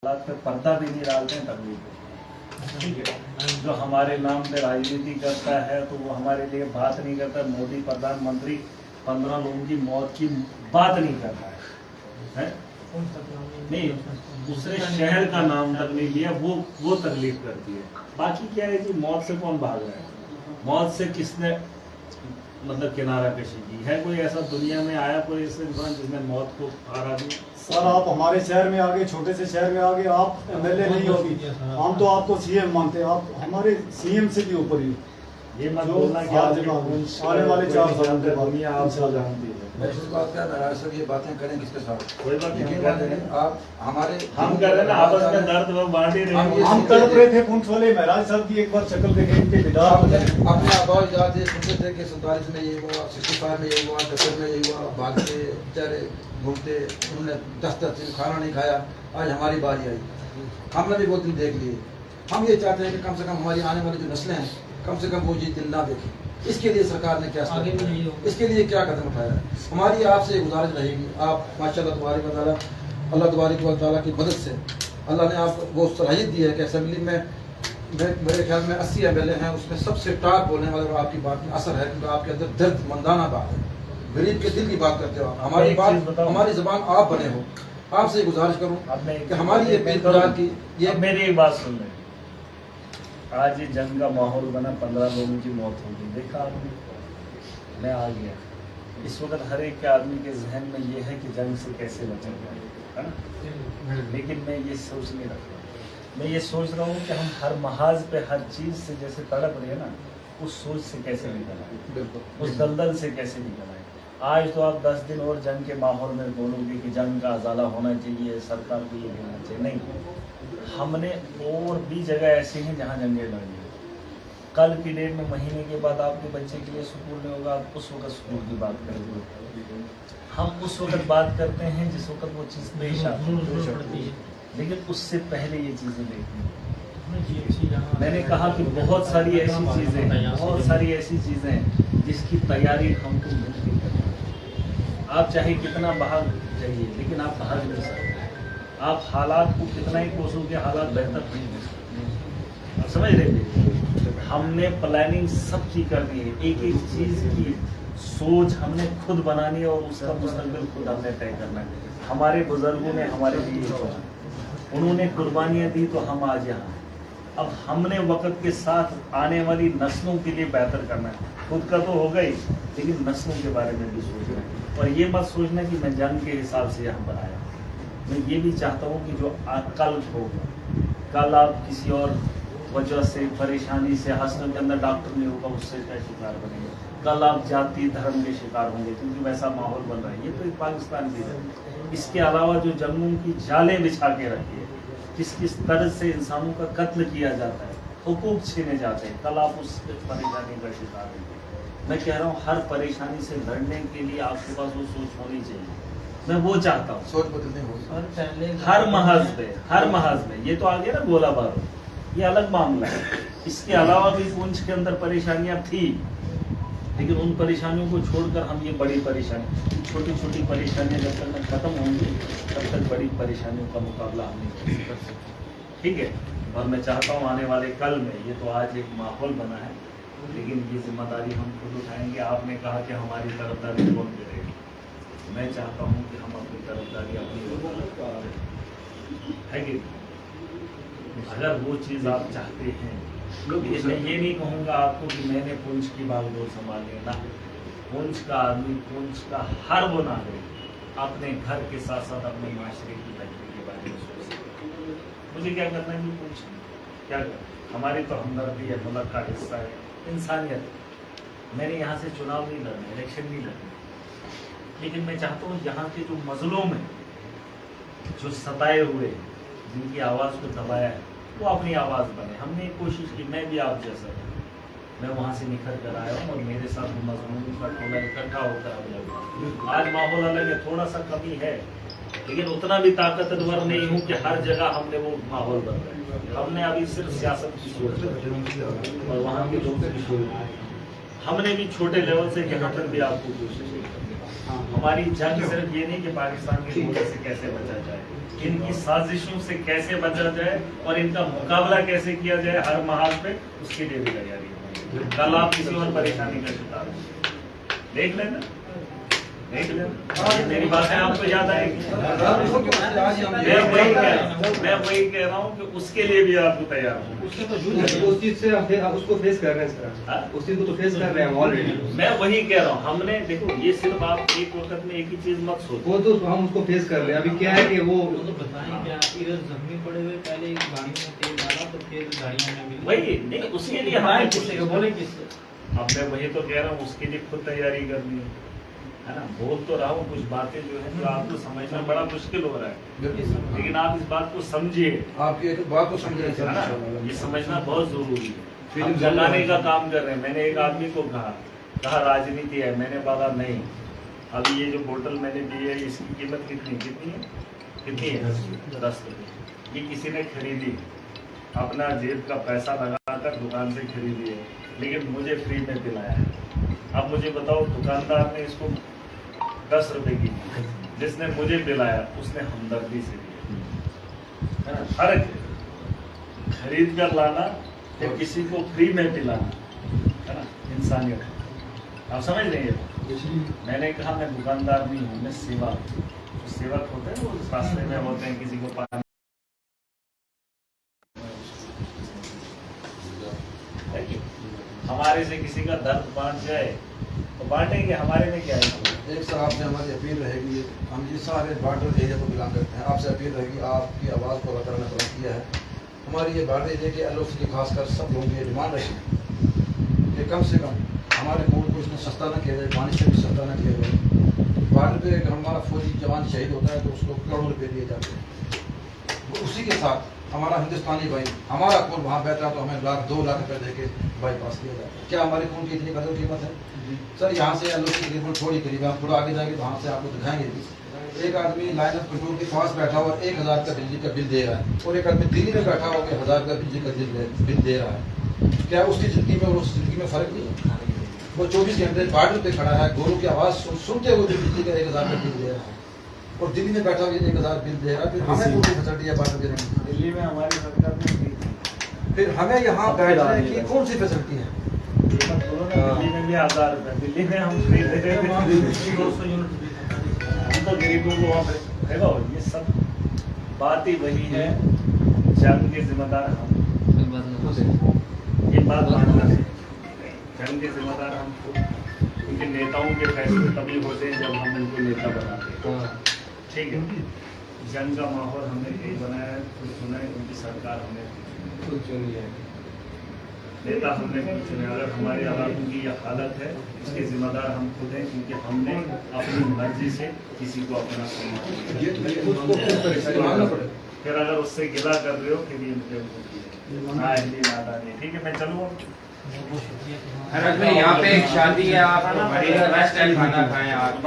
हालात पे पर्दा भी नहीं डालते हैं तबलीग पे। ठीक है, जो हमारे नाम पे राजनीति करता है तो वो हमारे लिए बात नहीं करता। मोदी प्रधानमंत्री 15 लोगों की मौत की बात नहीं कर रहा है? नहीं, दूसरे शहर का नाम तक नहीं लिया, वो तकलीफ करती है। बाकी क्या है कि मौत से कौन भाग रहा है? मौत से किसने मतलब किनारा कशी की है? कोई ऐसा दुनिया में आया कोई ऐसा इंसान जिसने मौत को हारा दी? सर आप हमारे शहर में आगे, छोटे से शहर में आगे, आप एमएलए नहीं होगी, हम तो आपको सीएम मानते हैं। आप हमारे सीएम से भी ऊपर ही। ये मत बोलना कि आने वाले 4 साल के बाद दुनिया आपसे जानती है। मैं इस बात का नाराज सर, ये बातें करें किसके साथ? कोई बात नहीं, यकीन मानिए, आप हमारे हम कर रहे ना आपस में दर्द वो बांट ही रहे हैं। हम तड़प रहे थे पुंछ वाले महाराज साहब की एक बार शक्ल देखे, इनके विदार अपने आवाज याद है, सुनते थे कि 47 में ये हुआ, 65 में ये हुआ, 70 में ये हुआ, भागते बेचारे घूमते, उन्होंने 10 दिन खाना नहीं खाया। आज हमारी बारी आई, हमने भी बहुत दिन देख लिए। हम ये चाहते हैं कि कम से कम हमारी आने वाली जो नस्लें हैं कम से कम वो ये दिन ना देखें। इसके लिए सरकार ने क्या आगे भी नहीं, इसके लिए क्या कदम उठाया है? हमारी आपसे गुजारिश रहेगी, आप माशाल्लाह तबारक व तआला, अल्लाह तबारक व तआला की मदद से अल्लाह ने आपको वो सलाहियत दी है कि असेंबली में मेरे ख्याल में 80 एमएलए हैं, उसमें सबसे टॉप बोलने वाले और आपकी बात में असर है क्योंकि आपके अंदर दर्द मंदाना बात है, गरीब के दिल की बात करते हो आप। हमारी बात, हमारी ज़बान आप बने हो। आपसे गुजारिश करूँ कि हमारी ये की ये मेरी एक बात सुन लें। आज ये जंग का माहौल बना, 15 लोगों की मौत होगी, देखा आपने? मैं आ गया। इस वक्त हर एक के आदमी के जहन में ये है कि जंग से कैसे बचेंगे, है ना? लेकिन मैं ये सोच नहीं रखा। मैं ये सोच रहा हूँ कि हम हर महाज पे हर चीज़ से जैसे तड़प रहे हैं ना, उस सोच से कैसे निकल आए, उस दलदल से कैसे निकल आए। आज तो आप 10 दिन और जंग के माहौल में बोलोगे कि जंग का अजाला होना चाहिए, सरकार को ये देना चाहिए। नहीं, हमने और भी जगह ऐसे हैं जहाँ जंगें लड़नी है। कल की डेट में महीने के बाद आपके बच्चे के लिए स्कूल नहीं होगा, आप उस वक्त स्कूल की बात करेंगे। हम उस वक्त बात करते हैं जिस वक्त वो चीज़ पेश आती है, लेकिन उससे पहले ये चीज़ें देखनी। मैंने कहा कि बहुत सारी ऐसी चीज़ें हैं जिसकी तैयारी हमको मिलती है। आप चाहे कितना बाहर जाइए लेकिन आप बाहर नहीं सकते। आप हालात को कितना ही कोसोगे, हालात बेहतर नहीं हो सकते। आप समझ रहे थे? हमने प्लानिंग सब की कर दी है, एक एक चीज़ की सोच हमने खुद बनानी है और उसका मुस्तकबिल खुद हमने तय करना है। हमारे बुजुर्गों ने हमारे लिए सोचा, उन्होंने कुर्बानियाँ दी तो हम आज यहाँ। अब हमने वक्त के साथ आने वाली नस्लों के लिए बेहतर करना है। खुद का तो होगा ही, लेकिन नस्लों के बारे में भी सोचना है। और ये मत सोचना कि मैं जंग के हिसाब से यहाँ पर आया। मैं ये भी चाहता हूँ कि जो कल होगा, कल आप किसी और वजह से परेशानी से, हॉस्पिटल के अंदर डॉक्टर नहीं होगा, उससे का शिकार बनेंगे। कल आप जाति धर्म के शिकार होंगे क्योंकि वैसा माहौल बन रहा है। ये तो एक पाकिस्तान की है। इसके अलावा जो जंगों की जालें बिछा के रखी है, किस किस तरह से इंसानों का कत्ल किया जाता है, हुकूक छीने जाते हैं, कल आप उस परेशानी का शिकार होंगे। मैं कह रहा हूँ हर परेशानी से लड़ने के लिए आपके पास वो सोच होनी चाहिए। मैं वो चाहता हूँ सोच बदलनी होगी हर महाज में। ये तो आ गया ना गोला बारूद, ये अलग मामला है। इसके अलावा भी पुंछ के अंदर परेशानियां थी, लेकिन उन परेशानियों को छोड़कर हम ये बड़ी परेशानी, छोटी छोटी परेशानियां जब तक खत्म होंगी तब तक बड़ी परेशानियों का मुकाबला हम नहीं कर सकते। ठीक है, और मैं चाहता हूँ आने वाले कल में, ये तो आज एक माहौल बना है, लेकिन ये जिम्मेदारी हम खुद उठाएंगे। आपने कहा कि हमारी तरफदारी कौन करेगी? मैं चाहता हूँ कि हम अपनी तरफदारी अपनी है कि अगर वो चीज़ आप चाहते हैं, मैं ये नहीं कहूँगा आपको कि मैंने पुंछ की बागडोर संभाली है ना। पुंछ का आदमी, पुंछ का हर वो नागरिक अपने घर के साथ साथ अपने माशरे की बेहतरी के बारे में सोच सकते हैं। मुझे क्या करना है? पुंछ क्या करना? हमारी तो हमदर्दी है, मुल्क का हिस्सा है, इंसानियत। मैंने यहाँ से चुनाव नहीं लड़ना, इलेक्शन नहीं लड़ना, लेकिन मैं चाहता हूँ यहाँ के जो मजलूम में जो सताए हुए, जिनकी आवाज़ को दबाया है, वो अपनी आवाज़ बने। हमने एक कोशिश की, मैं भी आप जैसा, मैं वहाँ से निखर कर आया हूँ और मेरे साथ मजलूम का टोला इकट्ठा होकर अब आज माहौल अलग है, थोड़ा सा कमी है, लेकिन उतना भी ताकतवर नहीं हूँ कि हर जगह हमने वो माहौल बन रहा है। हमने अभी सिर्फ सियासत की सोच और वहाँ के लोगों की सोच, हमने भी छोटे लेवल से यहाँ तक भी आपको कोशिश की। हमारी जंग सिर्फ ये नहीं कि पाकिस्तान के हमले से कैसे बचा जाए, इनकी साजिशों से कैसे बचा जाए और इनका मुकाबला कैसे किया जाए हर महाज पे, उसके लिए भी तैयारी है। कल आप किसी और परेशानी का शिकार हो, देख लेना, देख लेना, ये मेरी बातें आपको याद आएगी। मैं वही कह रहा हूँ कि उसके लिए भी आपको तैयार हो। उस चीज से आप उसको फेस कर रहे हैं सर, उस चीज को तो फेस कर रहे हैं ऑलरेडी। मैं वही कह रहा हूँ, हमने देखो ये सिर्फ आप एक वक्त में एक ही चीज मत सोचो, वो तो हम उसको फेस कर रहे हैं। अभी क्या है कि वो तो बताएं क्या इधर जख्मी पड़े हुए, पहले गाड़ी में तेल डाला तो फिर गाड़ियों में मिली। वही नहीं, उसके लिए बताएं हमें किससे को बोले किससे। अब मैं वही तो कह रहा हूँ, उसके लिए खुद तैयारी करनी है ना। बोल तो रहा हूँ कुछ बातें जो है जो आपको समझना बड़ा मुश्किल हो रहा है, लेकिन आप इस बात को समझिए, आपकी एक बात को समझ रहे है ना, ये समझना बहुत जरूरी है। हम जलाने का काम कर रहे हैं। मैंने एक आदमी को कहा राजनीति है, मैंने बोला नहीं, अभी ये जो बोतल मैंने दी है इसकी कीमत कितनी है 10 रुपये। ये किसी ने खरीदी, अपना जेब का पैसा लगाकर दुकान से खरीदी है, लेकिन मुझे फ्री में पिलाया है। अब मुझे बताओ, दुकानदार ने इसको 10 रुपए की, जिसने मुझे पिलाया उसने हमदर्दी से दिया, है ना। फर्क है खरीद कर लाना या किसी को फ्री में पिलाना, है ना, इंसानियत। आप समझ रहे हैं? मैंने कहा मैं दुकानदार नहीं हूँ, मैं सेवक। सेवक होते हैं वो रास्ते में होते हैं, किसी को पानी हमारे से किसी का दर्द बांट जाए तो बांटेंगे, हमारे में क्या है। एक सर आपसे हमारी अपील रहेगी, हम ये सारे बॉर्डर एरिया को बिलोंग करते हैं, आपसे अपील रहेगी, आपकी आवाज़ को अगर ने पसंद किया है, हमारी ये बॉर्डर एरिया के एलओसी की खासकर सब लोगों की ये डिमांड रहेगी कि कम से कम हमारे मुल्क को इसमें सस्ता न किया जाए, पानी से भी सस्ता न किया जाए। बॉर्डर पे अगर हमारा फौजी जवान शहीद होता है तो उसको करोड़ों रुपये दिए जाते हैं। उसी के साथ हमारा हिंदुस्तानी भाई, हमारा खून वहाँ बहता है तो हमें 2 लाख रुपये दे के बाईपास किया जाता है। क्या हमारे खून की इतनी कदर कीमत है सर? यहाँ से एलओसी तकरीबन थोड़ी करीब है, हम थोड़ा आगे जाएंगे तो वहाँ से आपको दिखाएंगे भी। एक आदमी लाइन ऑफ कंट्रोल के पास बैठा हुआ 1000 का बिजली का बिल दे रहा है, और एक आदमी दिल्ली में बैठा हुआ 1000 का बिजली का बिल दे रहा है। क्या उसकी जिंदगी में और उस जिंदगी में फर्क नहीं है? वो 24 घंटे बॉर्डर पे खड़ा है, गोरों की आवाज़ सुनते हुए बिजली का 1000 का बिल दे रहा है, और दिल्ली में बैठा हुआ 1000 बिल दे रहा है। फिर हमें पूरी फैसिलिटी है बॉर्डर पे, दिल्ली में हमारी सरकार ने दी थी। फिर हमें यहाँ बैठने की कौन सी फैसिलिटी है? दिल्ली में भी 1000 रुपये, दिल्ली में हम फ्री दे रहे थे, 200 यूनिट हम तो गरीबों को वहाँ पे देखो। ये सब बात ही वही है, जंग के जिम्मेदार हम, ये बात मानना है। जंग के जिम्मेदार हम खुद, क्योंकि नेताओं के फैसले तभी होते हैं जब हम उनको नेता बनाते हैं, ठीक है। जंग का माहौल हमने यही बनाया है, खुद चुना है, उनकी सरकार हमने खुद चुनी है, नेता हमने खुद चुने। अगर हमारे हालातों की यह हालत है, इसके जिम्मेदार हम खुद हैं, क्योंकि हमने अपनी मर्जी से किसी को अपना फिर अगर उससे गिला कर रहे हो फिर ये ना हिंदी ना आती। ठीक है, मैं चलूँ। बहुत शुक्रिया। हरक में यहाँ पे एक शादी है, आप बड़ी रेस्टोरेंट खाना खाएं आप।